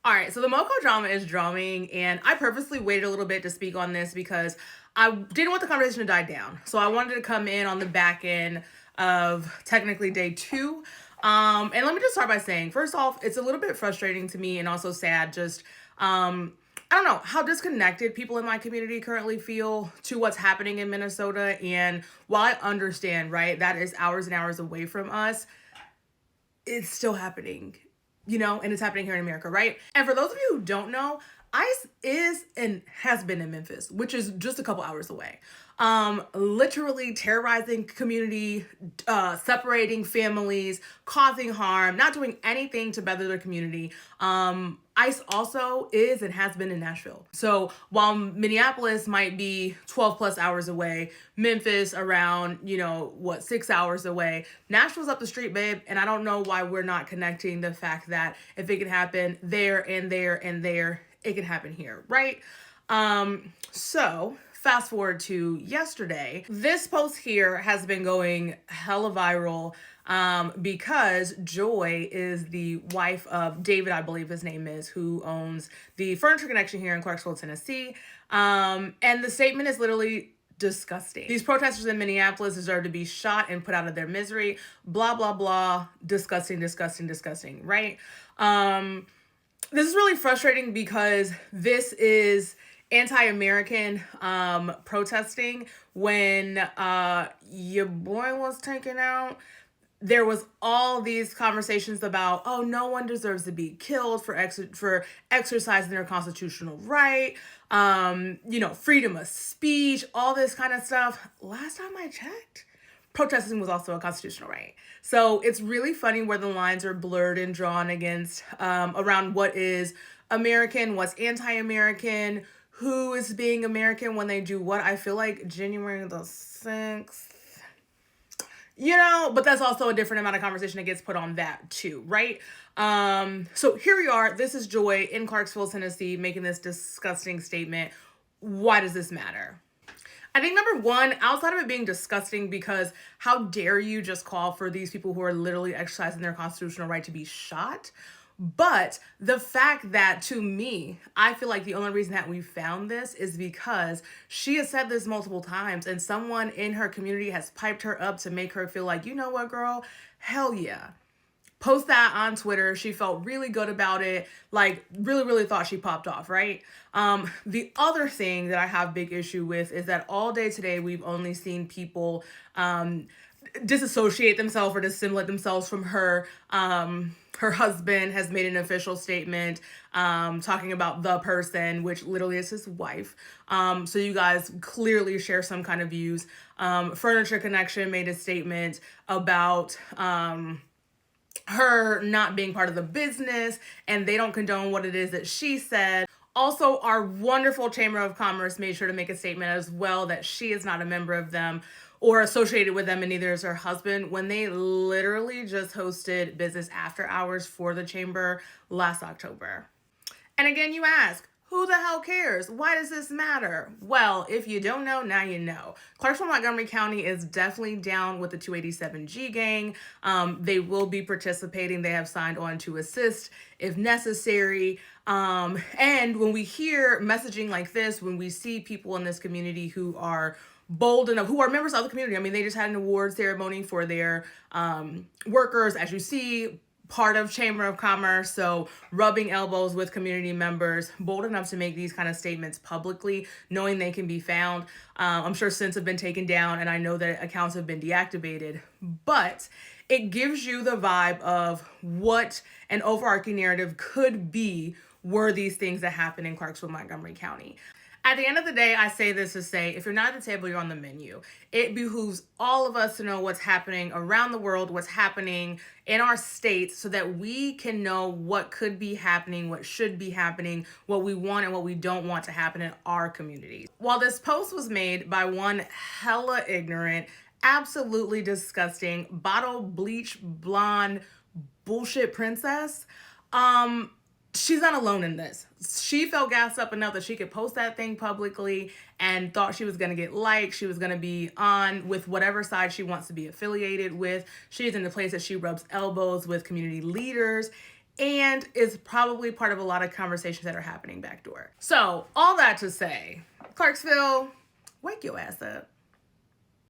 All right, so the Moco drama is drumming, and I purposely waited a little bit to speak on this because I didn't want the conversation to die down. So I wanted to come in on the back end of technically day two. And let me just start by saying, first off, it's a little bit frustrating to me and also sad. I don't know how disconnected people in my community currently feel to what's happening in Minnesota. And while I understand, right, that is hours and hours away from us, it's still happening, and it's happening here in America, right? And for those of you who don't know, ICE is and has been in Memphis, which is just a couple hours away. Literally terrorizing community, separating families, causing harm, not doing anything to better their community. ICE also is and has been in Nashville. So while Minneapolis might be 12 plus hours away, Memphis around, 6 hours away, Nashville's up the street, babe. And I don't know why we're not connecting the fact that if it can happen there and there and there, it can happen here, right? So fast forward to yesterday, this post here has been going hella viral because Joy is the wife of David, I believe his name is, who owns the Furniture Connection here in Clarksville, Tennessee. And the statement is literally disgusting. These protesters in Minneapolis deserve to be shot and put out of their misery. Blah, blah, blah. Disgusting, disgusting, disgusting, right? This is really frustrating because this is anti-American protesting. When your boy was taken out, there was all these conversations about, oh, no one deserves to be killed for exercising their constitutional right, freedom of speech, all this kind of stuff. Last time I checked, protesting was also a constitutional right. So it's really funny where the lines are blurred and drawn against around what is American, what's anti-American, who is being American when they do what. I feel like January the 6th, but that's also a different amount of conversation that gets put on that too, right? So here we are. This is Joy in Clarksville, Tennessee, making this disgusting statement. Why does this matter? I think number one, outside of it being disgusting, because how dare you just call for these people who are literally exercising their constitutional right to be shot? But the fact that, to me, I feel like the only reason that we found this is because she has said this multiple times and someone in her community has piped her up to make her feel like, you know what, girl? Hell yeah. Post that on Twitter. She felt really good about it. Like, really, really thought she popped off, right? The other thing that I have big issue with is that all day today, we've only seen people disassociate themselves or dissimulate themselves from her. Her husband has made an official statement talking about the person, which literally is his wife. So you guys clearly share some kind of views. Furniture Connection made a statement about her not being part of the business, and they don't condone what it is that she said. Also, our wonderful Chamber of Commerce made sure to make a statement as well that she is not a member of them or associated with them, and neither is her husband, when they literally just hosted business after hours for the chamber last October. And again, you ask, who the hell cares? Why does this matter? Well, if you don't know, now you know. Clarksville, Montgomery County is definitely down with the 287G gang. They will be participating. They have signed on to assist if necessary. And when we hear messaging like this, when we see people in this community who are bold enough, who are members of the community. I mean, they just had an award ceremony for their workers, as you see, part of Chamber of Commerce, so rubbing elbows with community members, bold enough to make these kind of statements publicly, knowing they can be found. I'm sure sins have been taken down, and I know that accounts have been deactivated, but it gives you the vibe of what an overarching narrative could be were these things that happen in Clarksville, Montgomery County. At the end of the day, I say this to say, if you're not at the table, you're on the menu. It behooves all of us to know what's happening around the world, what's happening in our states, so that we can know what could be happening, what should be happening, what we want and what we don't want to happen in our communities. While this post was made by one hella ignorant, absolutely disgusting, bottle bleach blonde bullshit princess, she's not alone in this. She felt gassed up enough that she could post that thing publicly and thought she was going to get liked. She was going to be on with whatever side she wants to be affiliated with. She's in the place that she rubs elbows with community leaders. and is probably part of a lot of conversations that are happening backdoor. So all that to say, Clarksville, wake your ass up.